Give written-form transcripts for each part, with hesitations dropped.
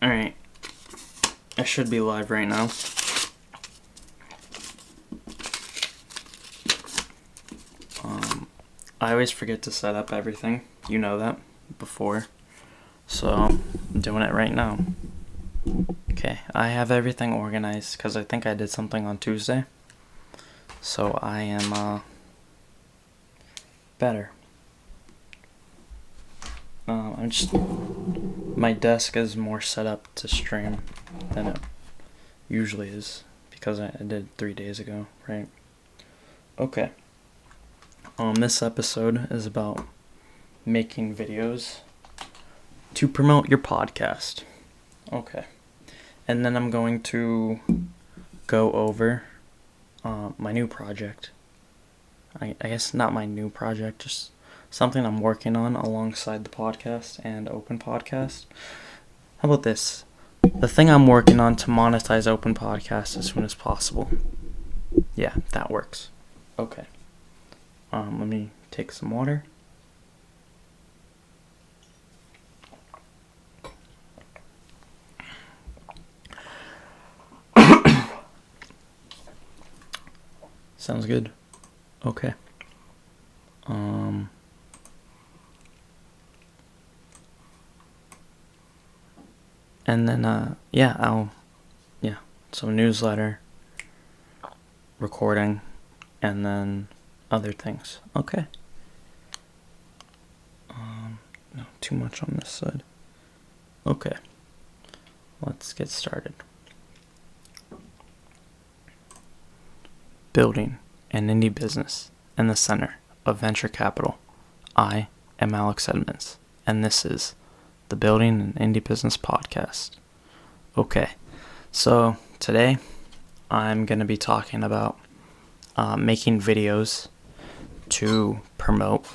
Alright, I should be live right now. I always forget to set up everything, you know that, before, so I'm doing it right now. Okay, I have everything organized because I think I did something on Tuesday, so I am better. My desk is more set up to stream than it usually is because I did 3 days ago, right? Okay. This episode is about making videos to promote your podcast. Okay. And then I'm going to go over my new project. I guess not my new project, just something I'm working on alongside the podcast and Open Podcast. How about this? The thing I'm working on to monetize Open Podcast as soon as possible. Yeah, that works. Okay. Let me take some water. Sounds good. Okay. And then, so newsletter, recording, and then other things. Okay. No, too much on this side. Okay. Let's get started. Building an indie business in the center of venture capital. I am Alex Edmonds, and this is the Building an Indie Business podcast. Okay, so today I'm going to be talking about making videos to promote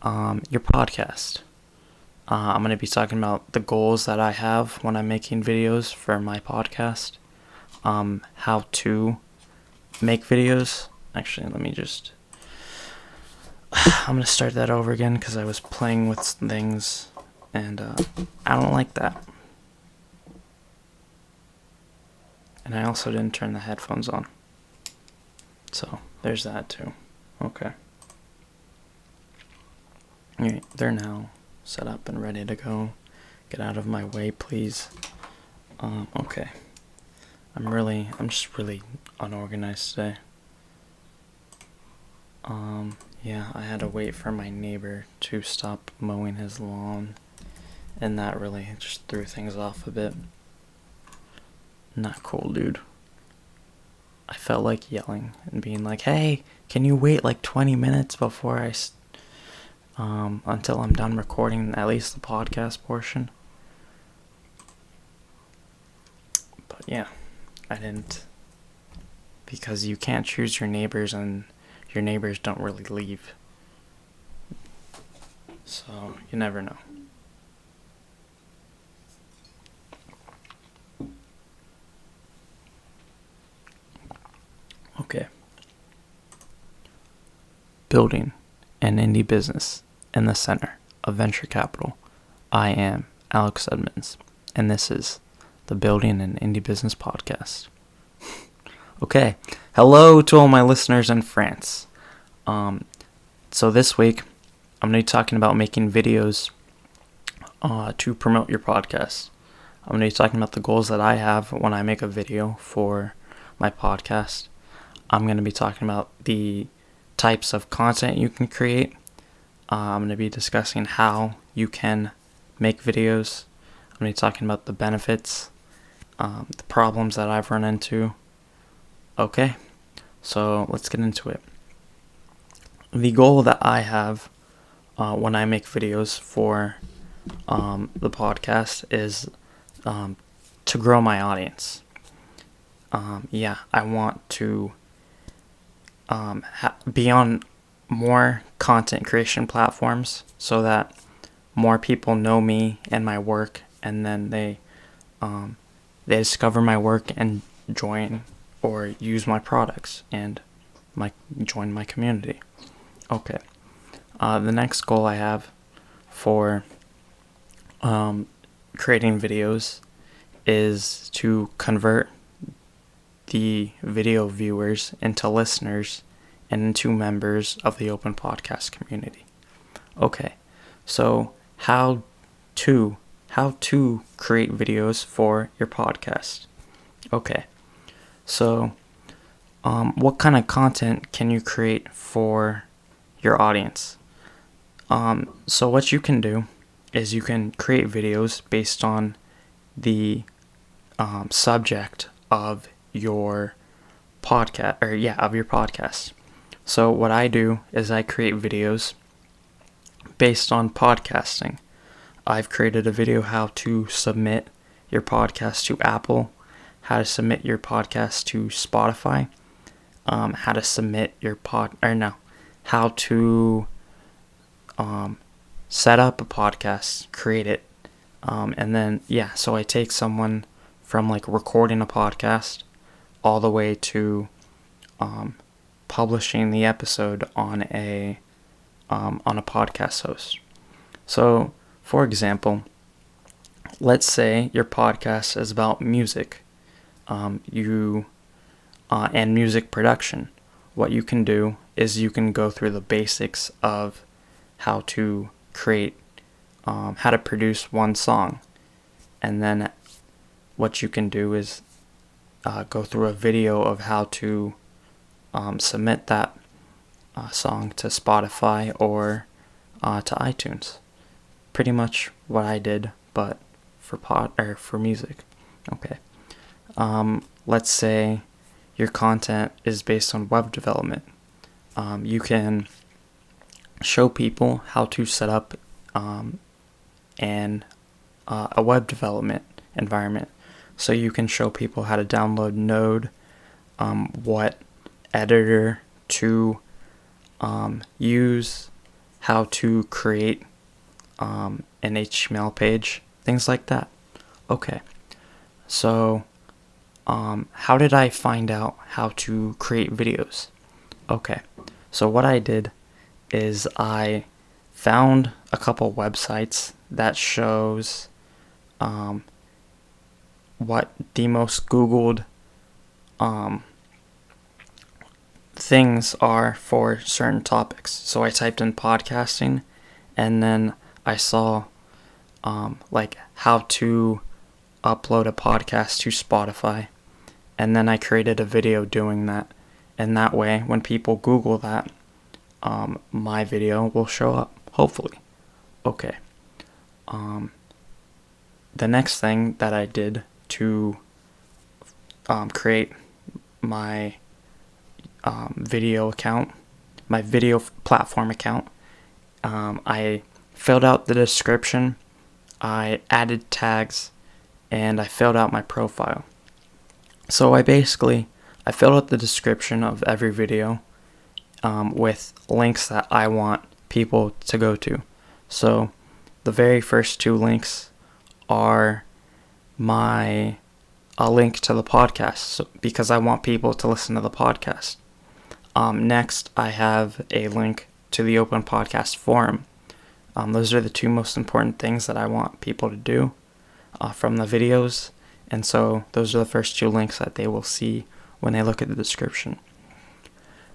your podcast. I'm going to be talking about the goals that I have when I'm making videos for my podcast, how to make videos. Actually, I'm going to start that over again because I was playing with things and I don't like that. And I also didn't turn the headphones on. So, there's that too. Okay. Alright, they're now set up and ready to go. Get out of my way, please. Okay. I'm just really unorganized today. Yeah, I had to wait for my neighbor to stop mowing his lawn, and that really just threw things off a bit. Not cool, dude. I felt like yelling and being like, hey, can you wait like 20 minutes before until I'm done recording at least the podcast portion? But yeah, I didn't, because you can't choose your neighbors and your neighbors don't really leave. So, you never know. Okay. Building an indie business in the center of venture capital. I am Alex Edmonds, and this is the Building an Indie Business podcast. Okay, hello to all my listeners in France. So this week, I'm going to be talking about making videos to promote your podcast. I'm going to be talking about the goals that I have when I make a video for my podcast. I'm going to be talking about the types of content you can create. I'm going to be discussing how you can make videos. I'm going to be talking about the benefits, the problems that I've run into. Okay, so let's get into it. The goal that I have when I make videos for the podcast is to grow my audience. I want to be on more content creation platforms so that more people know me and my work, and then they discover my work and join or use my products and join my community. Okay. The next goal I have for creating videos is to convert the video viewers into listeners and into members of the open podcast community. Okay, so how to create videos for your podcast. Okay, so what kind of content can you create for your audience? So what you can do is you can create videos based on the subject of your podcast. So what I do is I create videos based on podcasting. I've created a video how to submit your podcast to Apple, how to submit your podcast to Spotify, how to submit your how to set up a podcast, create it, and then so I take someone from like recording a podcast all the way to publishing the episode on a podcast host. So, for example, let's say your podcast is about music, and music production. What you can do is you can go through the basics of how to create, how to produce one song, and then what you can do is go through a video of how to submit that song to Spotify or to iTunes. Pretty much what I did, but for music. Okay. Let's say your content is based on web development. You can show people how to set up a web development environment. So you can show people how to download Node, what editor to use, how to create an HTML page, things like that. Okay, so how did I find out how to create videos? Okay, so what I did is I found a couple websites that shows what the most Googled things are for certain topics. So I typed in podcasting, and then I saw like how to upload a podcast to Spotify, and then I created a video doing that. And that way, when people Google that, my video will show up, hopefully. Okay. The next thing that I did to create my video account, my video platform account, I filled out the description, I added tags, and I filled out my profile. So I filled out the description of every video with links that I want people to go to. So the very first two links are a link to the podcast, because I want people to listen to the podcast. Next, I have a link to the Open Podcast Forum. Those are the two most important things that I want people to do from the videos. And so those are the first two links that they will see when they look at the description.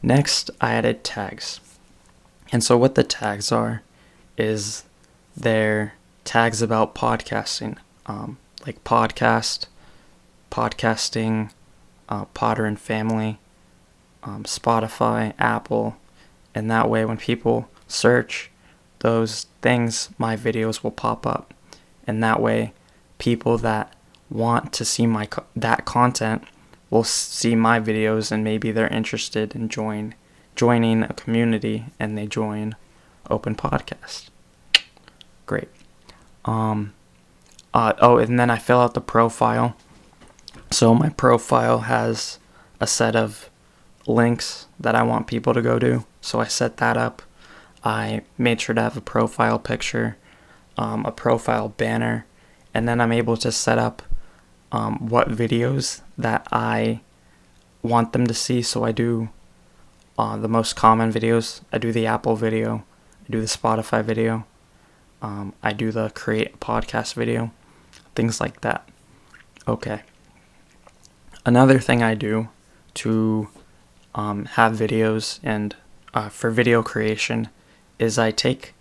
Next, I added tags. And so what the tags are is they're tags about podcasting, like podcast, podcasting, Potter and Family, Spotify, Apple, and that way when people search those things, my videos will pop up. And that way people that want to see that content will see my videos, and maybe they're interested in joining a community, and they join Open Podcast. Great. And then I fill out the profile. So my profile has a set of links that I want people to go to. So I set that up. I made sure to have a profile picture, a profile banner, and then I'm able to set up what videos that I want them to see. So I do the most common videos. I do the Apple video, I do the Spotify video, I do the create a podcast video, things like that. Okay. Another thing I do to have videos and for video creation is I take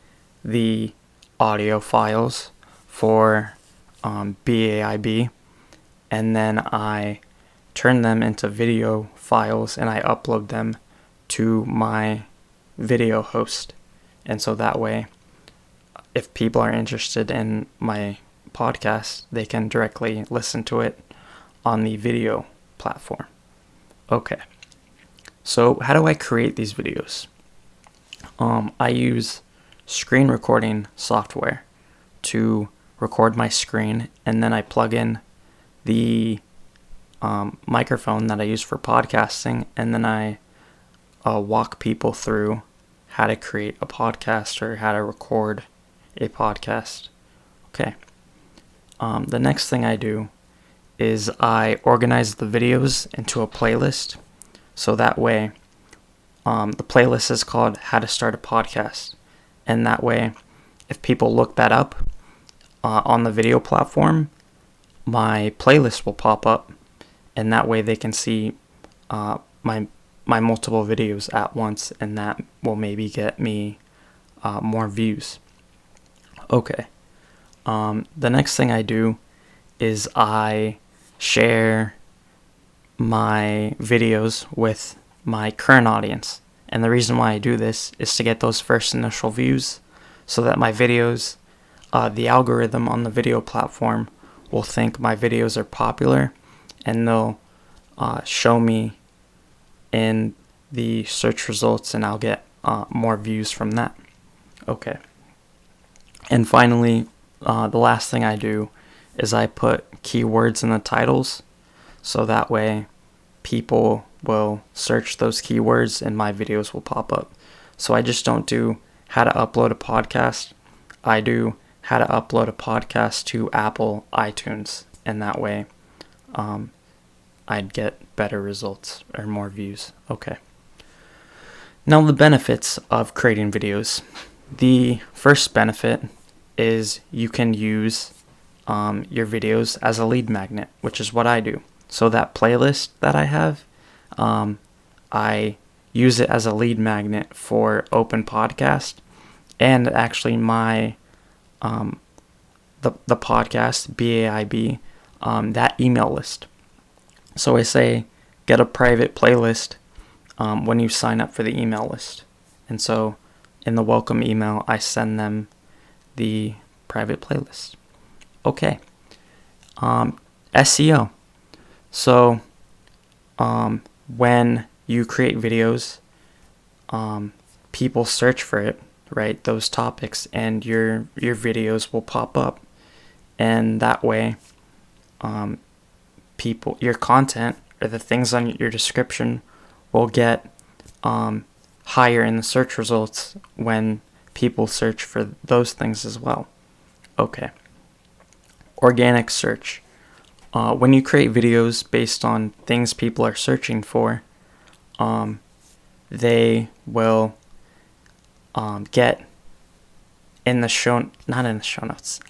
the audio files for BAIB, and then I turn them into video files and I upload them to my video host. And so that way, if people are interested in my podcast, they can directly listen to it on the video platform. Okay. So how do I create these videos? I use screen recording software to record my screen, and then I plug in the microphone that I use for podcasting, and then I walk people through how to create a podcast or how to record a podcast. Okay. The next thing I do is I organize the videos into a playlist. So that way, the playlist is called How to Start a Podcast. And that way, if people look that up on the video platform, my playlist will pop up. And that way they can see my multiple videos at once. And that will maybe get me more views. Okay. The next thing I do is I share my videos with my current audience. And the reason why I do this is to get those first initial views so that my videos, the algorithm on the video platform will think my videos are popular, and they'll show me in the search results, and I'll get more views from that. Okay. And finally, the last thing I do is I put keywords in the titles, so that way people will search those keywords and my videos will pop up. So I just don't do how to upload a podcast. I do how to upload a podcast to Apple iTunes, and that way I'd get better results or more views. Okay. Now the benefits of creating videos. The first benefit is you can use your videos as a lead magnet, which is what I do. So that playlist that I have, I use it as a lead magnet for Open Podcast, and actually my the podcast BAIB, that email list. So I say get a private playlist when you sign up for the email list, and so in the welcome email I send them the private playlist. Okay. SEO. So when you create videos, people search for it, right? Those topics, and your videos will pop up, and that way your content or the things on your description will get higher in the search results when people search for those things as well. Okay. Organic search. When you create videos based on things people are searching for, they will get in the not in the show notes.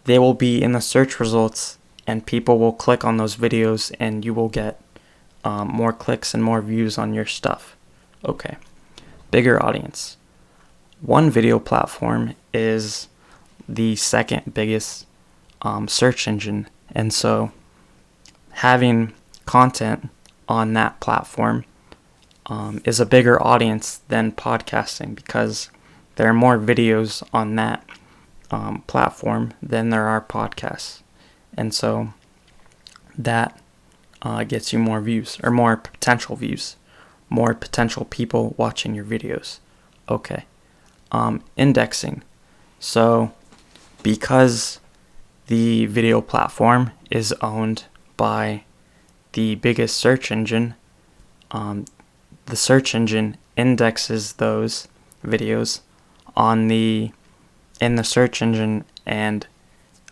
They will be in the search results, and people will click on those videos, and you will get more clicks and more views on your stuff. Okay. Bigger audience. One video platform is the second biggest search engine, and so having content on that platform is a bigger audience than podcasting, because there are more videos on that platform than there are podcasts, and so that gets you more views, or more potential views, more potential people watching your videos. Okay. Indexing. So because the video platform is owned by the biggest search engine, the search engine indexes those videos in the search engine, and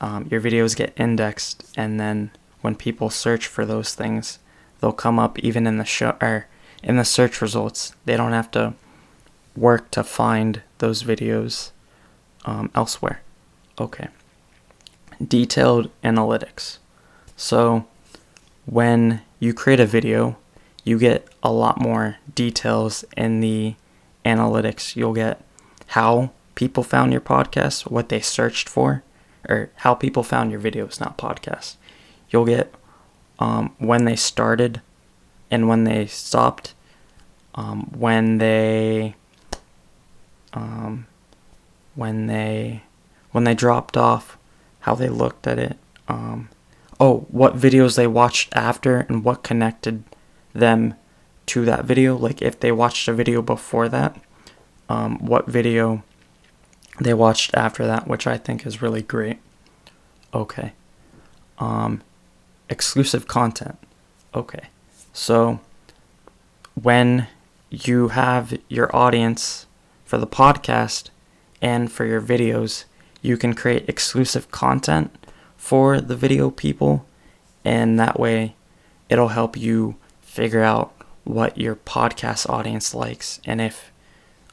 your videos get indexed, and then when people search for those things, they'll come up even in the search results. They don't have to work to find those videos elsewhere. Okay. Detailed analytics. So when you create a video, you get a lot more details in the analytics. You'll get how people found your podcast, what they searched for, or how people found your videos, not podcasts. You'll get when they started and when they stopped, when they dropped off, how they looked at it, what videos they watched after and what connected them to that video. Like if they watched a video before that, what video they watched after that, which I think is really great. Okay. Exclusive content. Okay. So when you have your audience for the podcast and for your videos, you can create exclusive content for the video people, and that way it'll help you figure out what your podcast audience likes, and if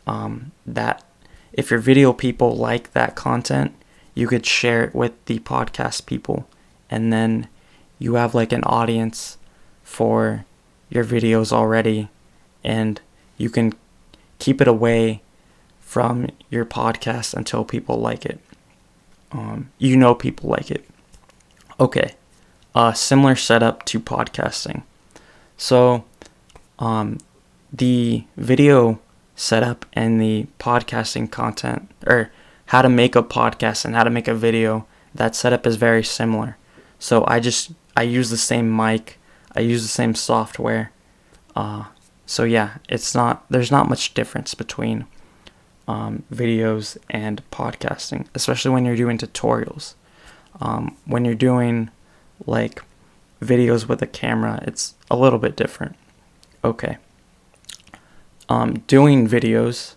your video people like that content, you could share it with the podcast people, and then you have like an audience for your videos already, and you can keep it away from your podcast until people like it. People like it. Okay. Similar setup to podcasting. So, the video setup and the podcasting content, or how to make a podcast and how to make a video, that setup is very similar. So I use the same mic, I use the same software. So yeah, there's not much difference between videos and podcasting, especially when you're doing tutorials. When you're doing like videos with a camera, it's a little bit different. Okay. Doing videos,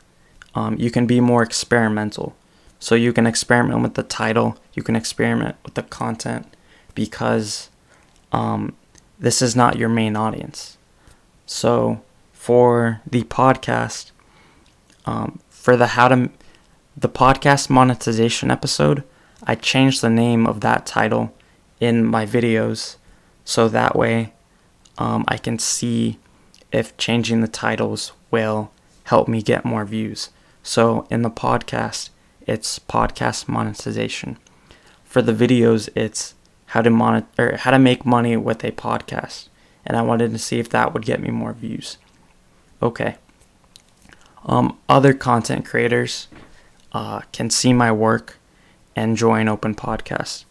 you can be more experimental. So you can experiment with the title, you can experiment with the content, because this is not your main audience. So for the podcast, for the podcast monetization episode, I changed the name of that title in my videos, so that way I can see if changing the titles will help me get more views. So in the podcast, it's podcast monetization. For the videos, it's how to make money with a podcast, and I wanted to see if that would get me more views. Okay. Other content creators can see my work and join Open Podcast.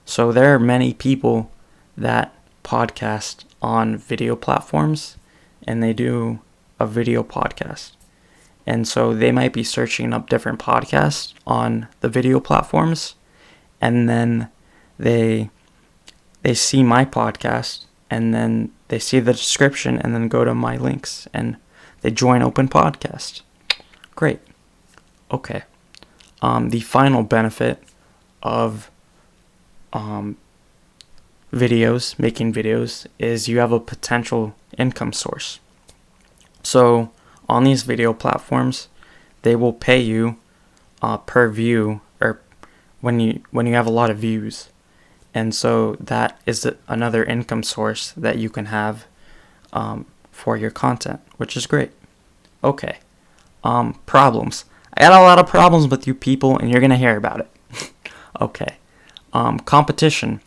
So there are many people that podcast on video platforms, and they do a video podcast. And so they might be searching up different podcasts on the video platforms, and then they see my podcast, and then they see the description, and then go to my links, and they join Open Podcast. Great. Okay. The final benefit of making videos, is you have a potential income source. So on these video platforms, they will pay you per view, or when you have a lot of views. And so that is another income source that you can have for your content, which is great. Okay. Problems. I got a lot of problems with you people, and you're going to hear about it. Okay. Competition.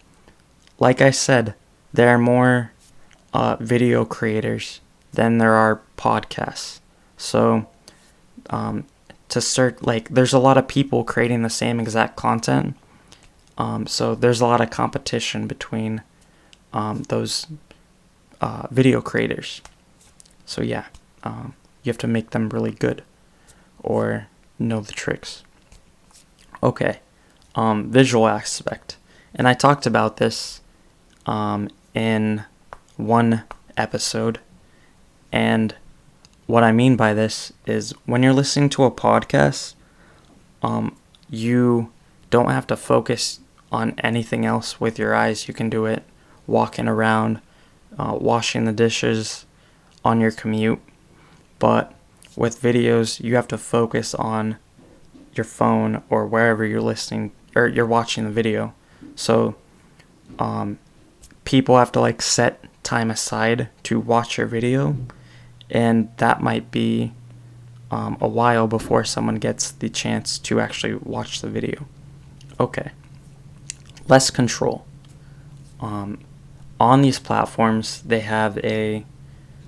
Like I said, there are more video creators than there are podcasts. So to search, there's a lot of people creating the same exact content. So there's a lot of competition between those video creators. So yeah, you have to make them really good or know the tricks. Okay, visual aspect. And I talked about this in one episode. And what I mean by this is, when you're listening to a podcast, you don't have to focus on anything else with your eyes. You can do it walking around, washing the dishes, on your commute. But with videos, you have to focus on your phone or wherever you're listening or you're watching the video. So people have to like set time aside to watch your video, and that might be a while before someone gets the chance to actually watch the video. Okay, less control. On these platforms, they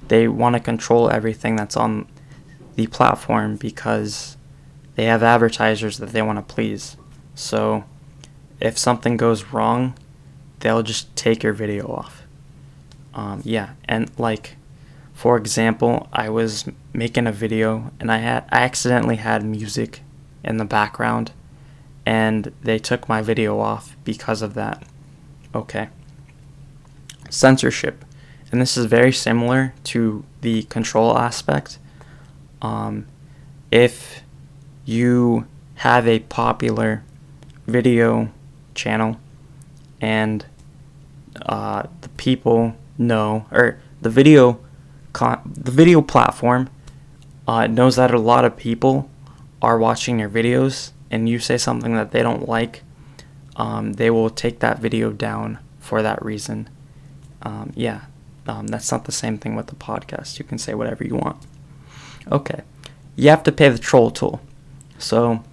want to control everything that's on the platform because they have advertisers that they want to please. So if something goes wrong, they'll just take your video off. And like, for example, I was making a video and I accidentally had music in the background, and they took my video off because of that. Okay. Censorship. And this is very similar to the control aspect. If you have a popular video channel and the people know, or the video platform knows that a lot of people are watching your videos, and you say something that they don't like, they will take that video down for that reason. That's not the same thing with the podcast. You can say whatever you want. Okay, you have to pay the troll tool. So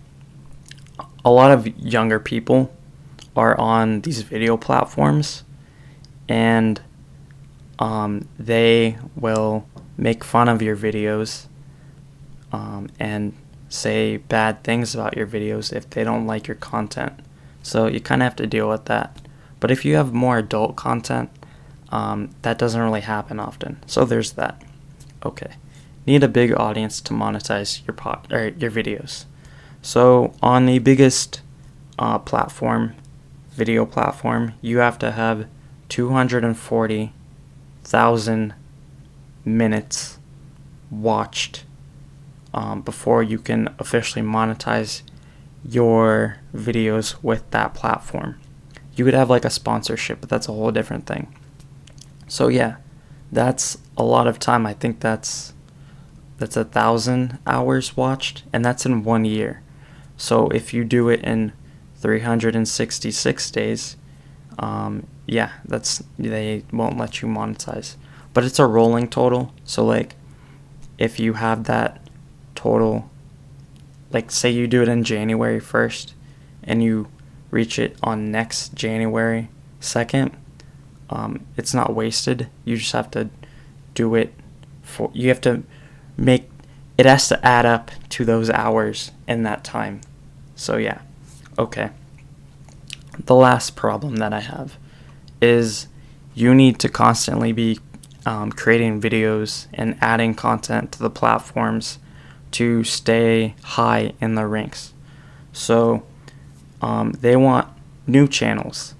a lot of younger people are on these video platforms, and they will make fun of your videos and say bad things about your videos if they don't like your content. So you kind of have to deal with that. But if you have more adult content, that doesn't really happen often. So there's that. Okay. Need a big audience to monetize your videos. So on the biggest video platform, you have to have 240,000 minutes watched before you can officially monetize your videos with that platform. You could have like a sponsorship, but that's a whole different thing. So yeah, that's a lot of time. I think that's 1,000 hours watched, and that's in 1 year. So if you do it in 366 days, they won't let you monetize. But it's a rolling total. So like, if you have that total, like say you do it in January 1st and you reach it on next January 2nd, it's not wasted. You just have to do it it has to add up to those hours in that time. So yeah. Okay. The last problem that I have is you need to constantly be creating videos and adding content to the platforms to stay high in the ranks. So they want new channels,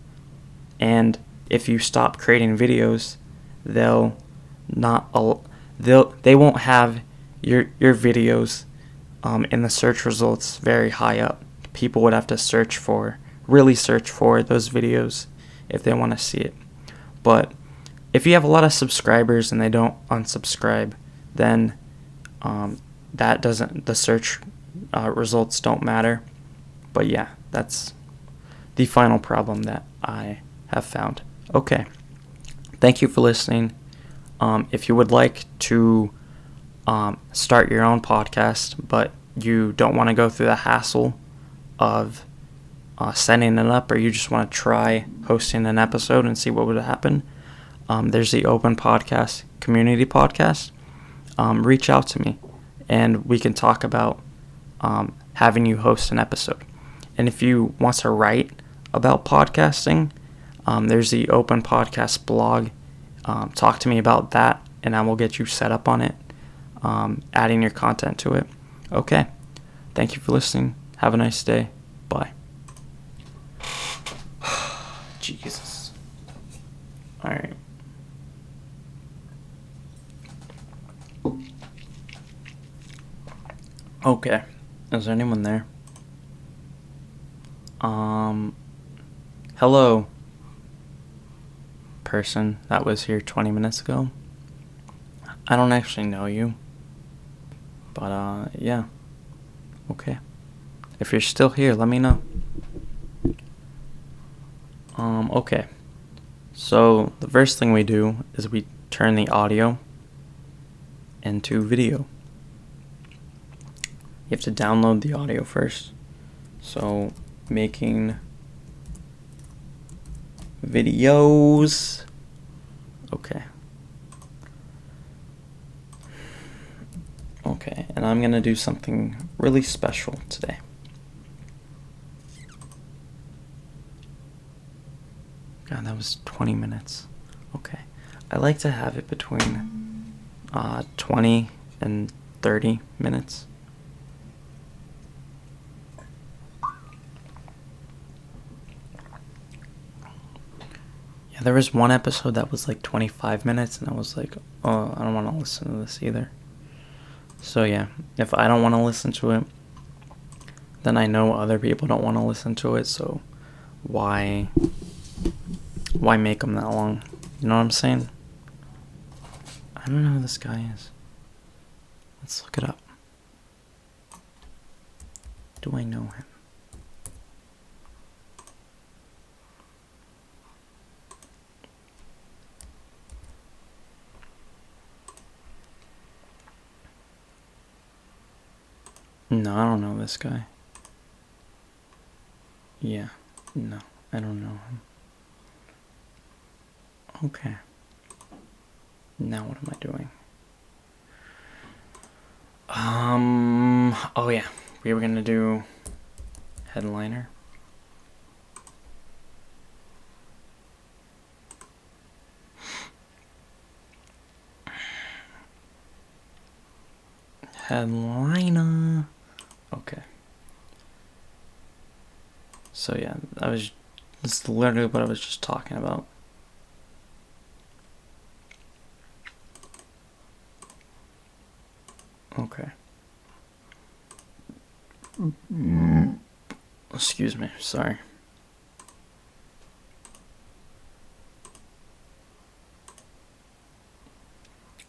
and if you stop creating videos, they won't have your videos in the search results very high up. People would have to really search for those videos if they want to see it. But if you have a lot of subscribers and they don't unsubscribe, then the search results don't matter. But yeah, that's the final problem that I have found. Okay, thank you for listening. If you would like to start your own podcast, but you don't want to go through the hassle of setting it up, or you just want to try hosting an episode and see what would happen, there's the Open Podcast Community Podcast. Reach out to me, and we can talk about having you host an episode. And if you want to write about podcasting, there's the Open Podcast blog. Talk to me about that, and I will get you set up on it, adding your content to it. Okay. Thank you for listening. Have a nice day. Bye. Jesus. All right. Okay. Is there anyone there? Hello, person that was here 20 minutes ago. I don't actually know you, but yeah. Okay. If you're still here, let me know. Okay. So the first thing we do is we turn the audio into video. You have to download the audio first. So making videos. Okay. Okay, and I'm gonna do something really special today. God, that was 20 minutes. Okay. I like to have it between 20 and 30 minutes. Yeah, there was one episode that was like 25 minutes, and I was like, oh, I don't want to listen to this either. So yeah, if I don't want to listen to it, then I know other people don't want to listen to it, so why make them that long? You know what I'm saying? I don't know who this guy is. Let's look it up. Do I know him? No, I don't know this guy. Yeah, no, I don't know him. Okay. Now what am I doing? Oh yeah, we were gonna do headliner. Headliner. Okay. So yeah, that's literally what I was just talking about. Okay. Excuse me, sorry.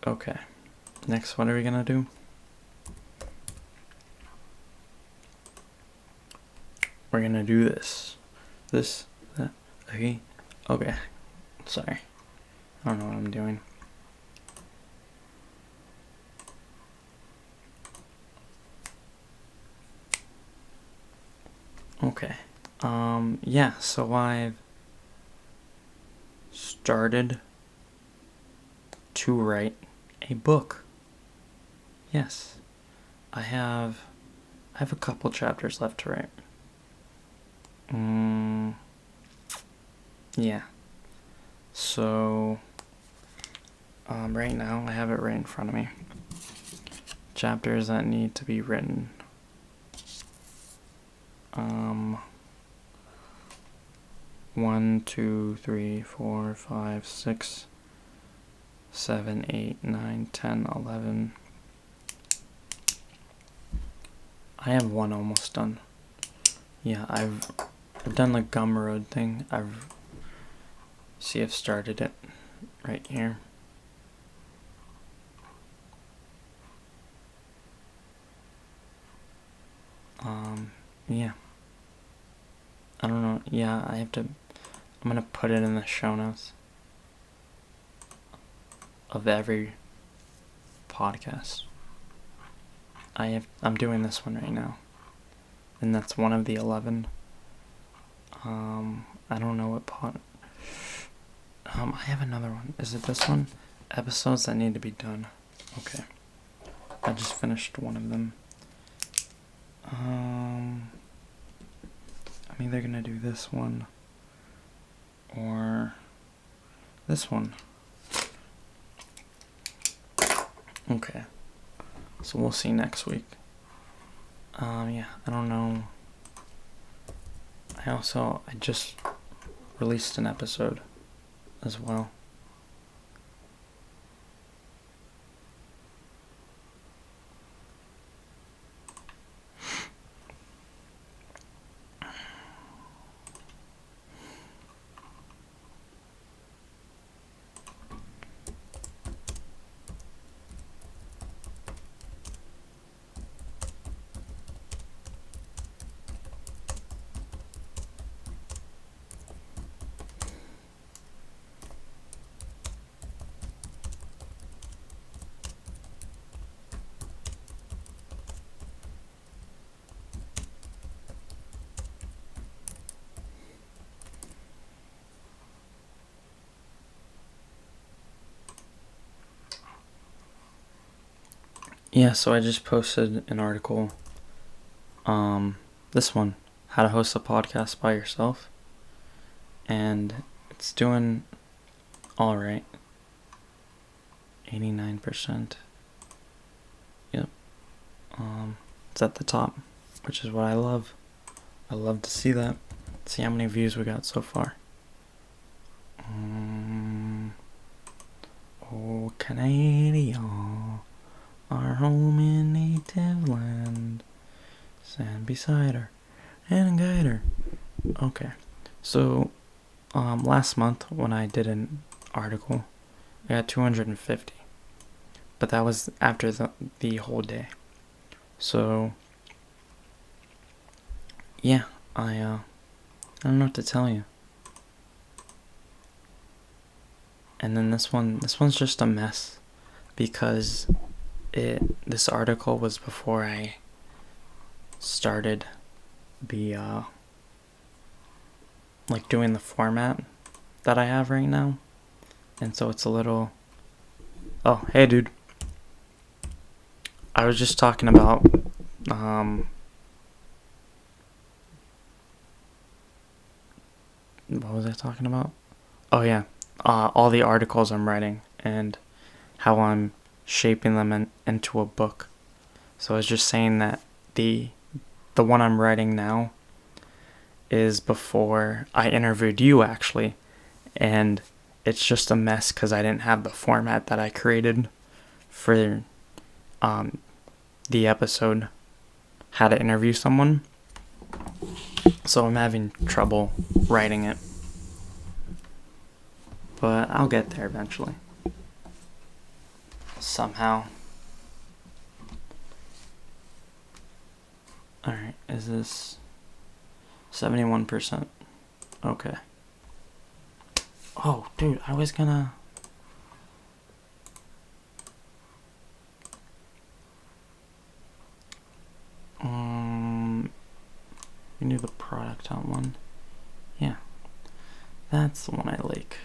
Okay. Next, what are we gonna do? We're gonna do this. This, that, okay. Okay. Sorry. I don't know what I'm doing. Okay. Yeah, so I've started to write a book. Yes. I have a couple chapters left to write. Yeah. So, right now I have it right in front of me. Chapters that need to be written. 1, 2, 3, 4, 5, 6, 7, 8, 9, 10, 11. I have one almost done. Yeah, I've done the Gumroad thing. I've started it right here. Yeah. I don't know. Yeah, I'm gonna put it in the show notes of every podcast. I'm doing this one right now. And that's one of the 11. I don't know what I have another one. Is it this one? Episodes that need to be done. Okay. I just finished one of them. I'm either gonna do this one or this one. Okay. So we'll see next week. Yeah, I don't know. I just released an episode as well. Yeah, so I just posted an article. This one, how to host a podcast by yourself. And it's doing alright. 89%. Yep. It's at the top, which is what I love. I love to see that. See how many views we got so far. Oh, Canada, our home in native land, stand beside her and guide her. Okay, so last month when I did an article, I got 250, but that was after the whole day. So yeah, I don't know what to tell you. And then this one's just a mess, because this article was before I started the like doing the format that I have right now, and so it's a little. Oh, hey dude. I was just talking about what was I talking about? Oh yeah, all the articles I'm writing and how I'm shaping them into a book. So I was just saying that the one I'm writing now is before I interviewed you, actually, and it's just a mess because I didn't have the format that I created for the episode, how to interview someone. So I'm having trouble writing it, but I'll get there eventually. Somehow. Alright, is this 71%? Okay. Oh, dude, I was gonna... we knew the product on one. Yeah. That's the one I like.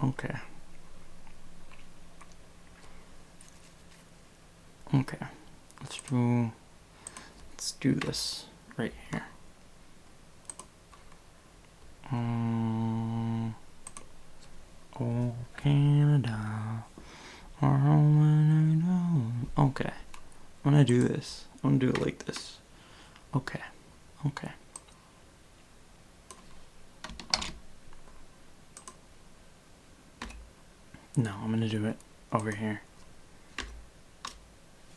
Okay. Okay. Let's do this right here. Oh, Canada, our home. Okay. I'm gonna do this. I'm gonna do it like this. Okay. Okay. No, I'm gonna do it over here.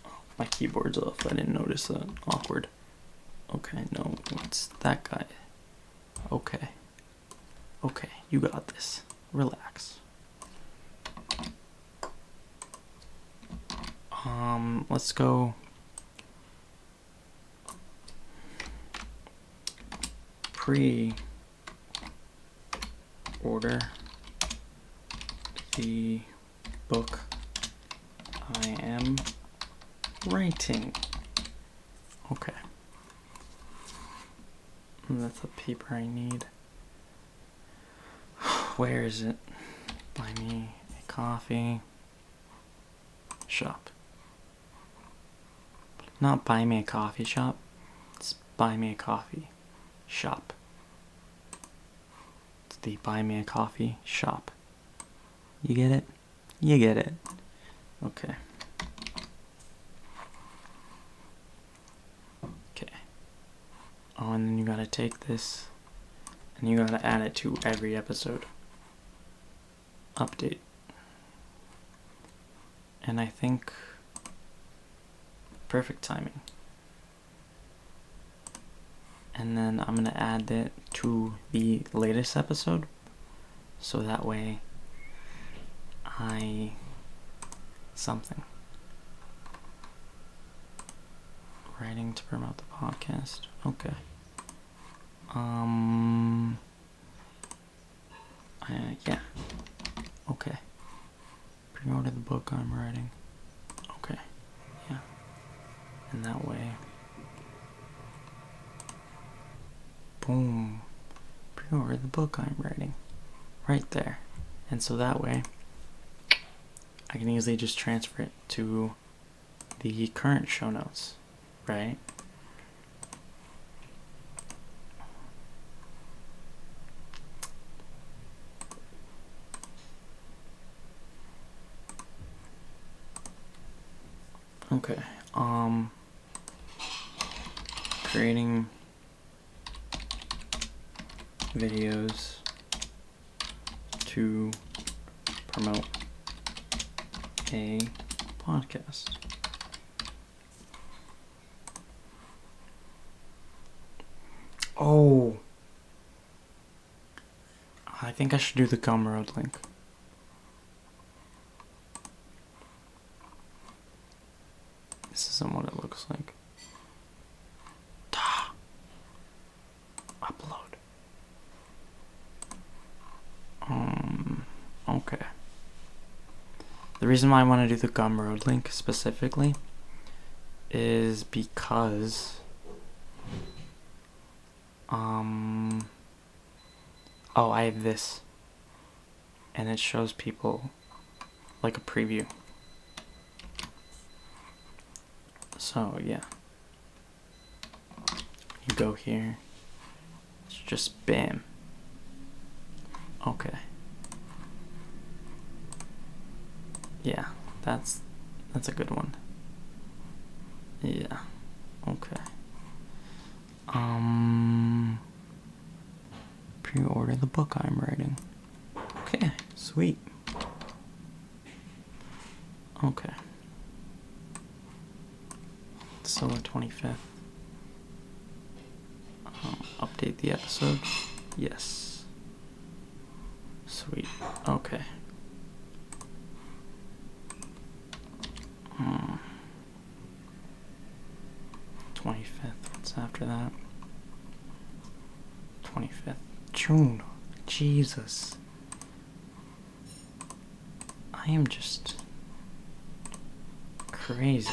Oh, my keyboard's off. I didn't notice that. Awkward. Okay, no, it's that guy. Okay. Okay, you got this. Relax. Let's go. Pre-order the book I am writing. Okay. That's the paper I need. Where is it? Buy me a coffee shop. Not buy me a coffee shop. It's buy me a coffee shop. It's the buy me a coffee shop. You get it? You get it. Okay. Okay. Oh, and then you gotta take this and you gotta add it to every episode. Update. And I think perfect timing. And then I'm gonna add it to the latest episode, so that way something. Writing to promote the podcast. Okay. Yeah. Okay. Pre-order the book I'm writing. Okay. Yeah. And that way. Boom. Pre-order the book I'm writing. Right there. And so that way, I can easily just transfer it to the current show notes, right? Okay, creating videos to promote a podcast. Oh, I think I should do the Gumroad link. This isn't what it looks like. Upload. Okay. The reason why I want to do the Gumroad link specifically is because I have this, and it shows people like a preview. So yeah, you go here, it's just bam. Okay. Yeah, that's a good one. Yeah. Okay. Pre-order the book I'm writing. Okay, sweet. Okay. So the 25th. Update the episode. Yes. Sweet. Okay. 25th. What's after that? 25th. June. Jesus. I am just crazy.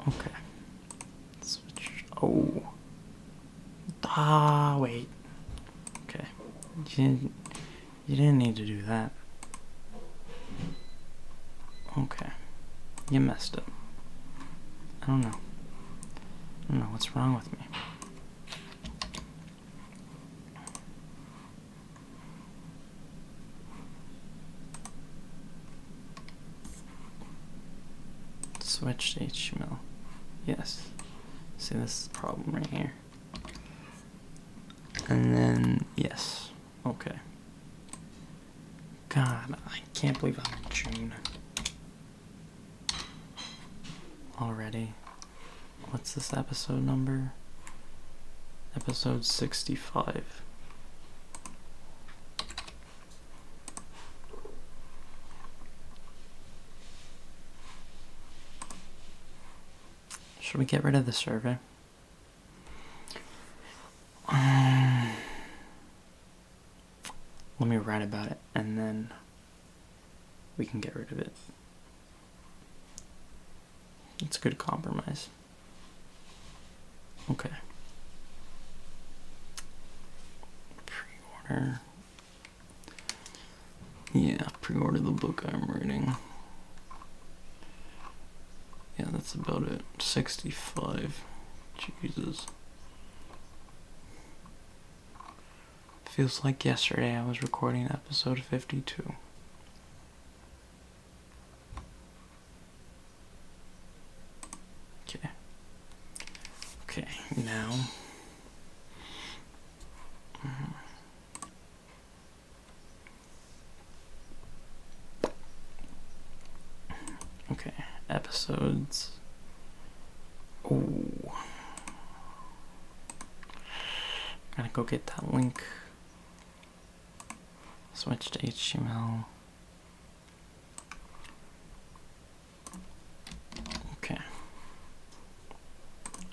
Okay. Switch. Oh. Wait. Okay. You didn't need to do that. Okay. You messed up. I don't know what's wrong with me. Switch to HTML. Yes. See, this is the problem right here. And then, yes. Okay. God, I can't believe I'm in June already. What's this episode number? Episode 65. Should we get rid of the survey? Let me write about it, and then we can get rid of it. It's a good compromise. Okay. Pre-order. Yeah, pre-order the book I'm writing. Yeah, that's about it. 65. Jesus. Feels like yesterday I was recording episode 52. Okay. Okay, now. Okay, episodes. Oh. Gotta go get that link. Switch to HTML. Okay.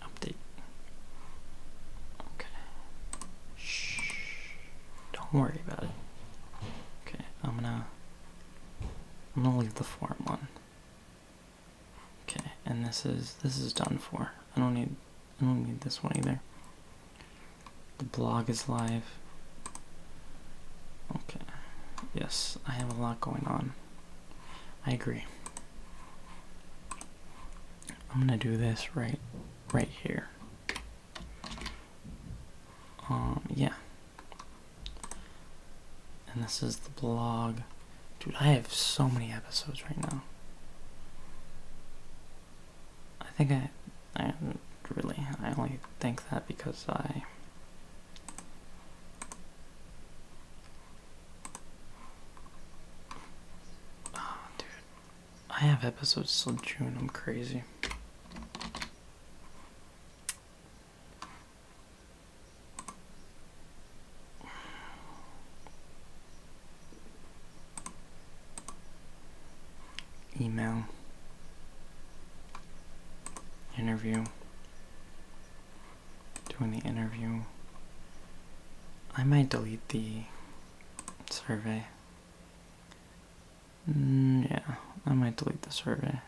Update. Okay. Shh. Don't worry about it. Okay, I'm gonna leave the form on. Okay, and this is done for. I don't need this one either. The blog is live. Okay. Yes, I have a lot going on. I agree. I'm gonna do this right here. Yeah. And this is the blog. Dude, I have so many episodes right now. I think I only think that because dude, I have episodes till June. I'm crazy. Email. Interview. Doing the interview. I might delete the survey. Yeah, I might delete the survey.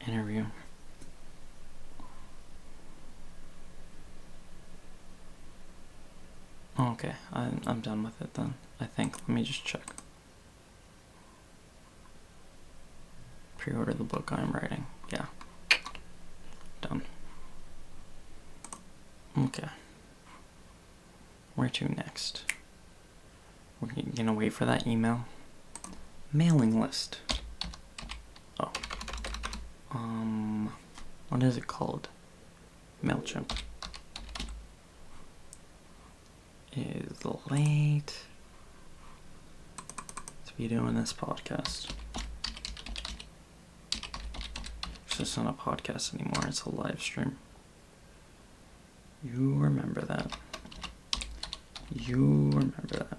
Interview. Okay, I'm done with it then. I think. Let me just check. Pre-order the book I'm writing. Yeah. Done. Okay. Where to next? We're gonna wait for that email. Mailing list. Oh. What is it called? MailChimp. Is late to be doing this podcast. It's just not a podcast anymore, it's a live stream. You remember that. You remember that.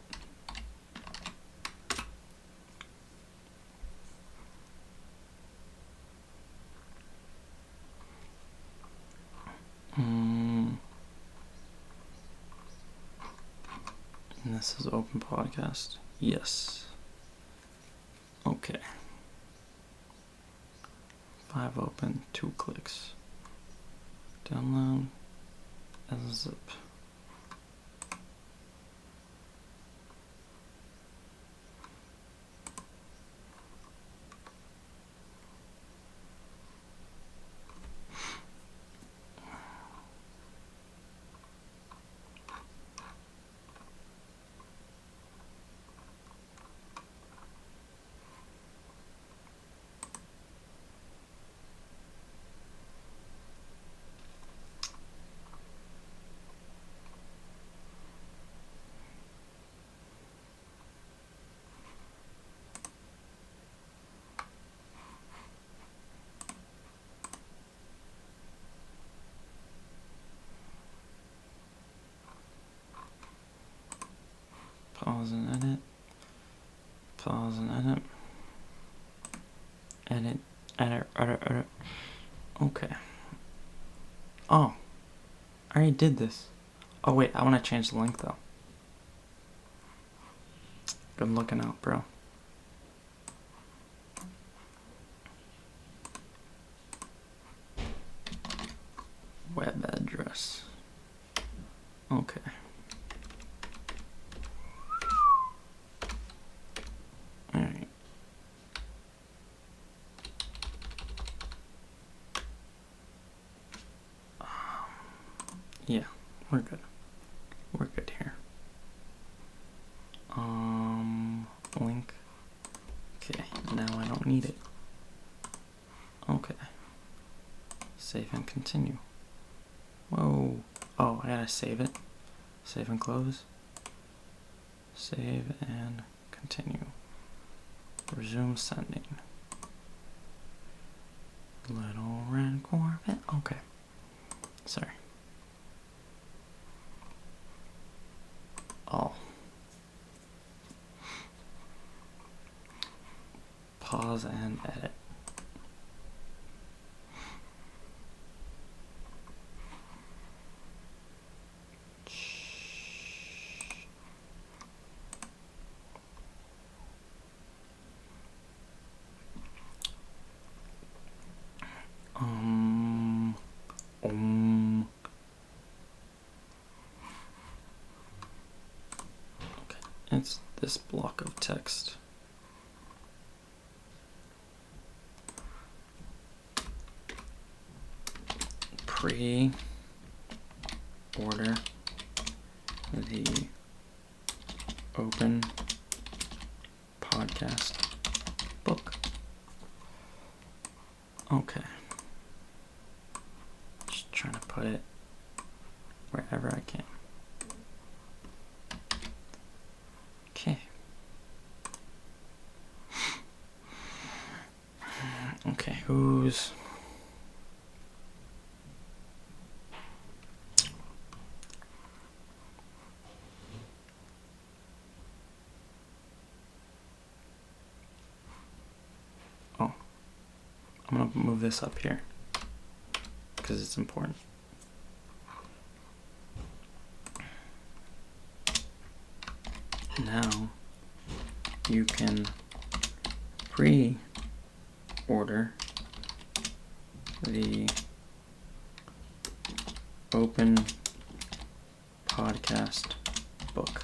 And this is open podcast. Yes. Okay. 5 open, 2 clicks. Download as a zip. Pause and edit. Pause and edit. Edit. Okay. Oh. I already did this. Oh wait, I want to change the link though. Good looking out, bro. Web address. Okay. Alright. Yeah, we're good. We're good here. Link. Okay, now I don't need it. Okay. Save and continue. Whoa. Oh, I gotta save it. Save and close. Save and continue. Resume sending. Little red Corvette. Okay. Sorry. Oh. Pause and edit. this block of text. Pre-order the Open Podcast book. Okay. Just trying to put it wherever I can. Okay. Okay, who's... Oh. I'm gonna move this up here because it's important. Now you can pre-order the Open Podcast book.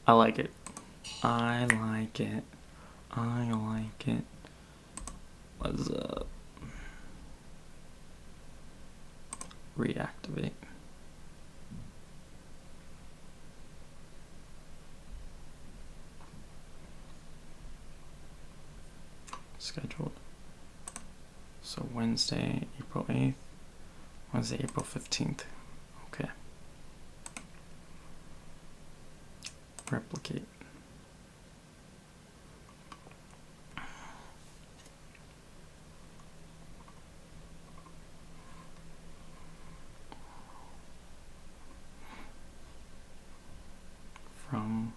I like it. I like it. I like it. Let's reactivate. Scheduled. So Wednesday, April 8th. Wednesday, April 15th. Okay. Replicate. From...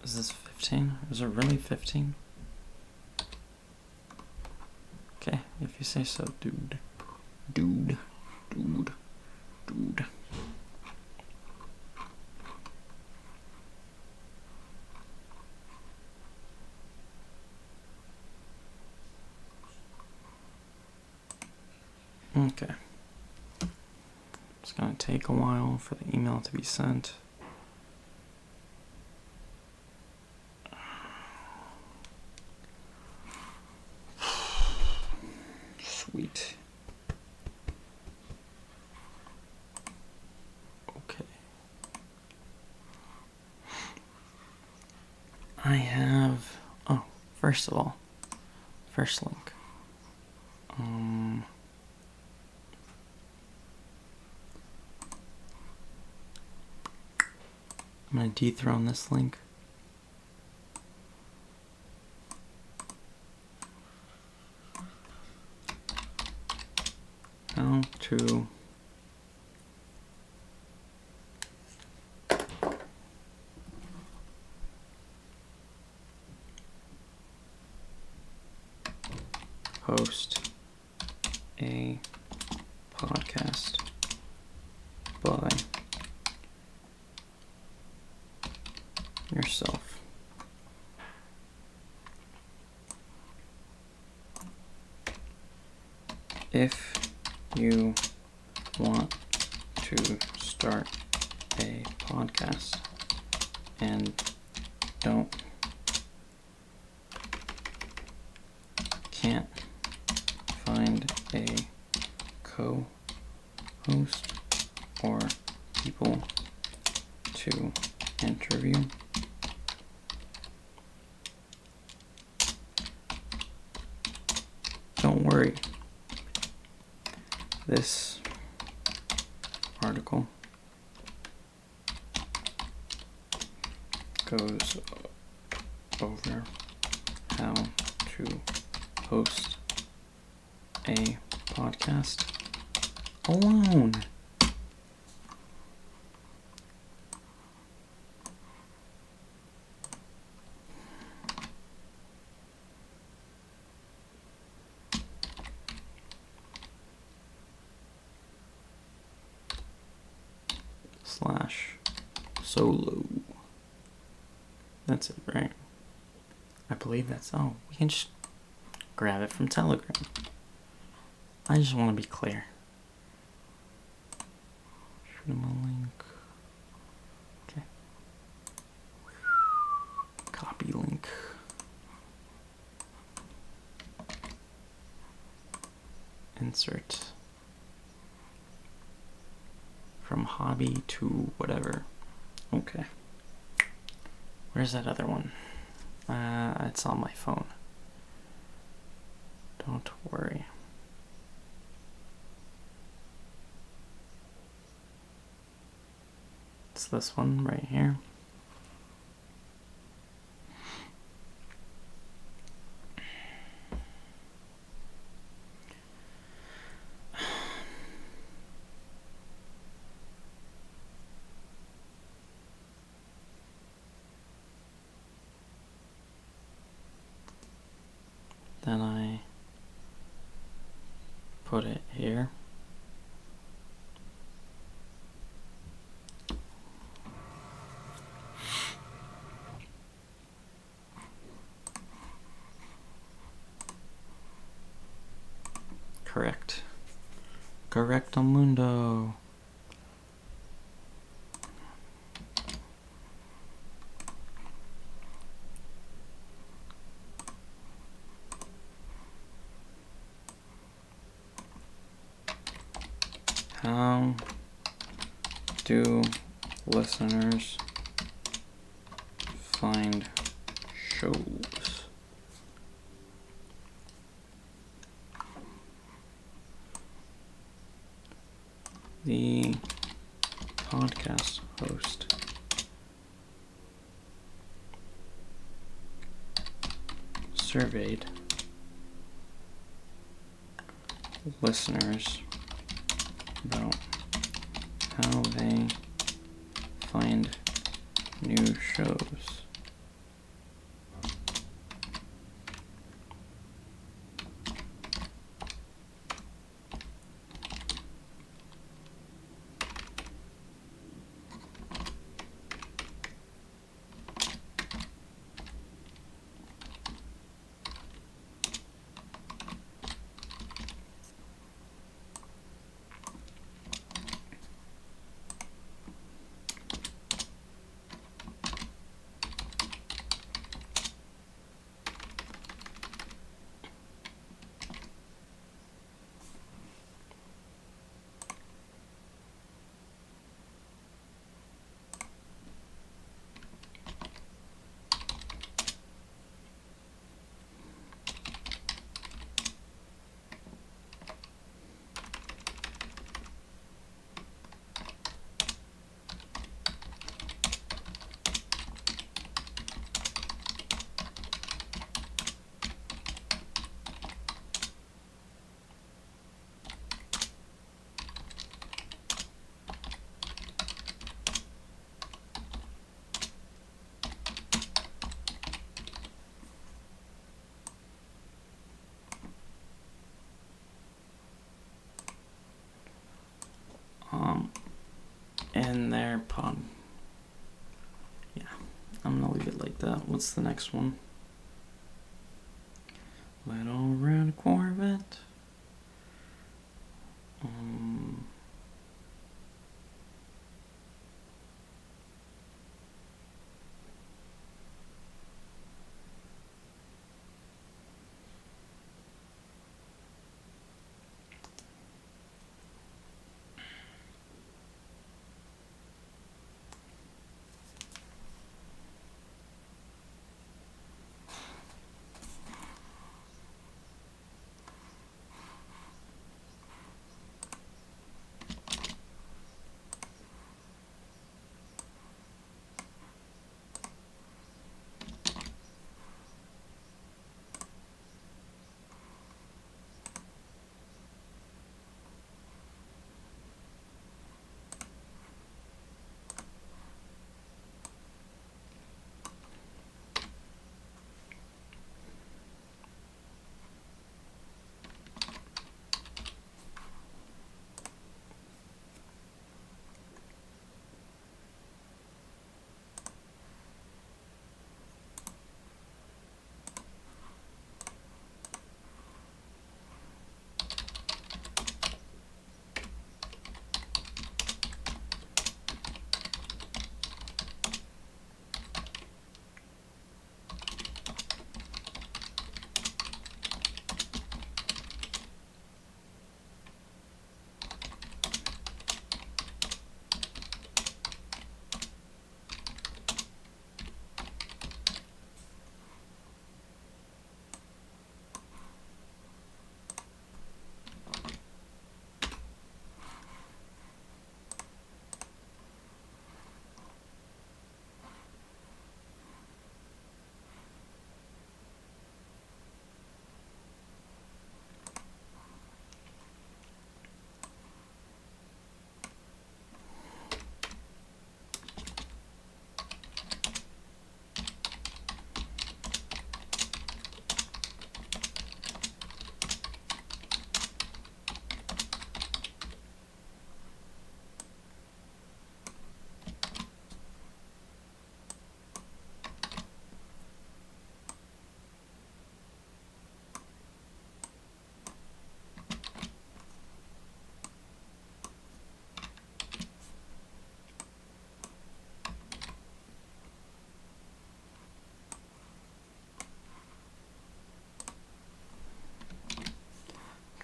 Is this 15? Is it really 15? Okay, if you say so, dude. Dude. Dude. Dude. Okay. It's gonna take a while for the email to be sent. Sweet. Okay. I have... Oh, first of all, first link. I'm going to dethrone this link. How to host a podcast by yourself. If you want to start a podcast and can't find a co-host or people to interview, don't worry. This article goes over how to host a podcast alone. /solo. That's it, right? I believe that's... Oh, we can just grab it from Telegram. I just want to be clear. Shoot him a link. Okay. Copy link. Insert. From hobby to whatever. Okay. Where's that other one? It's on my phone. Don't worry. It's this one right here. Then I put it here. Correct. Correcto mundo. How do listeners find shows? The podcast host surveyed listeners about how they find new shows. In their pod. Yeah, I'm gonna leave it like that. What's the next one? Little red Corvette.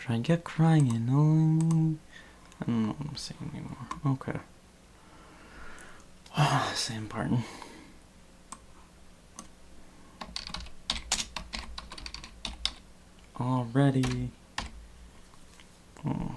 Should I get crying? No. I don't know what I'm saying anymore. Okay. Sam Parton. Already. Oh.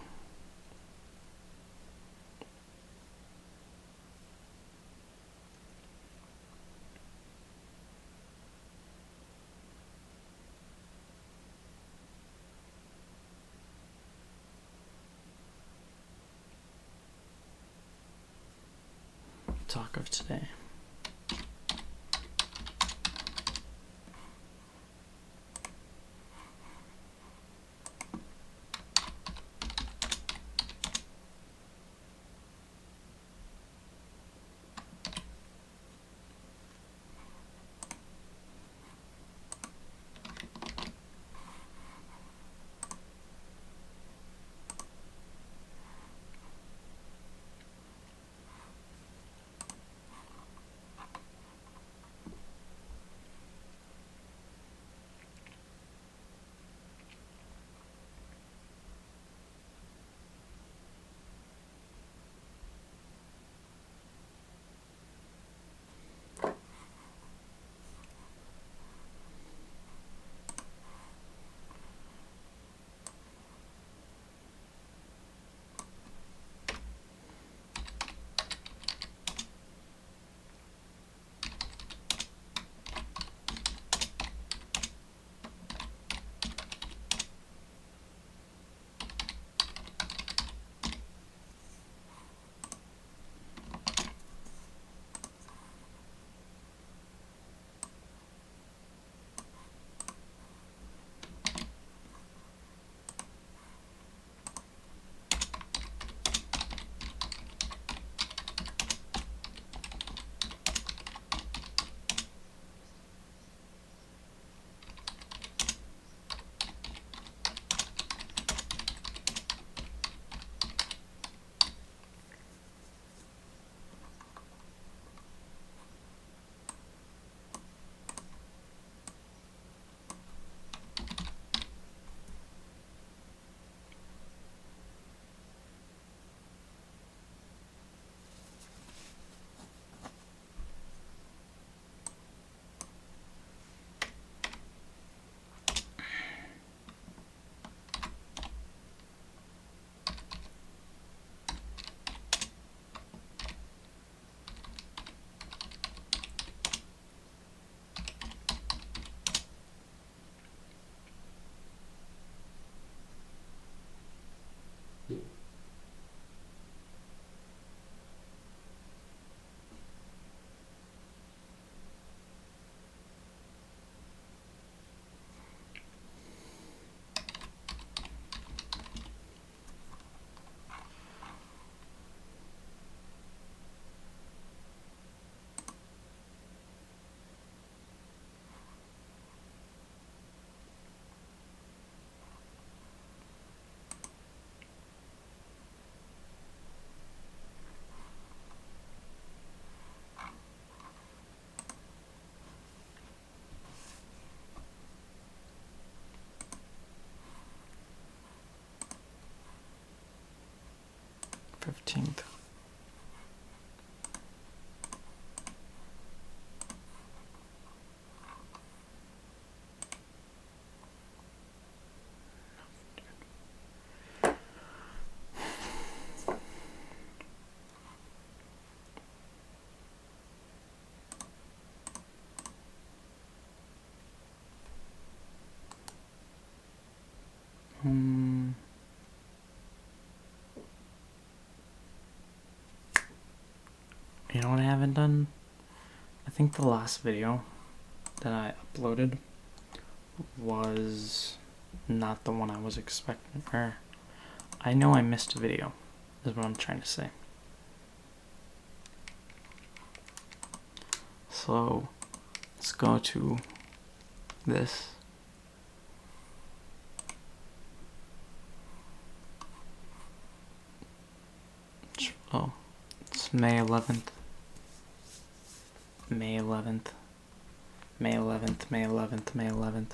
Talk of today. #15. You know what I haven't done? I think the last video that I uploaded was not the one I was expecting. Or I know I missed a video, is what I'm trying to say. So let's go to this. Oh, it's May 11th. May 11th. May 11th, May 11th, May 11th.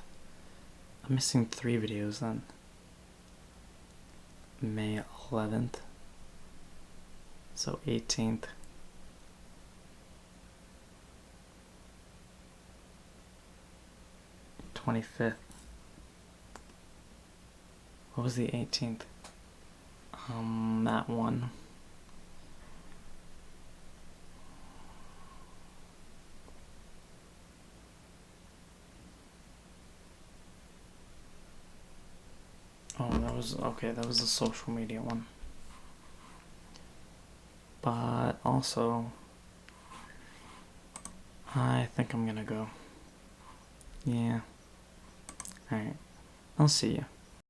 I'm missing 3 videos then. May 11th. So 18th. 25th. What was the 18th? That one. Oh, that was okay. That was the social media one. But also, I think I'm gonna go. Yeah. Alright. I'll see you.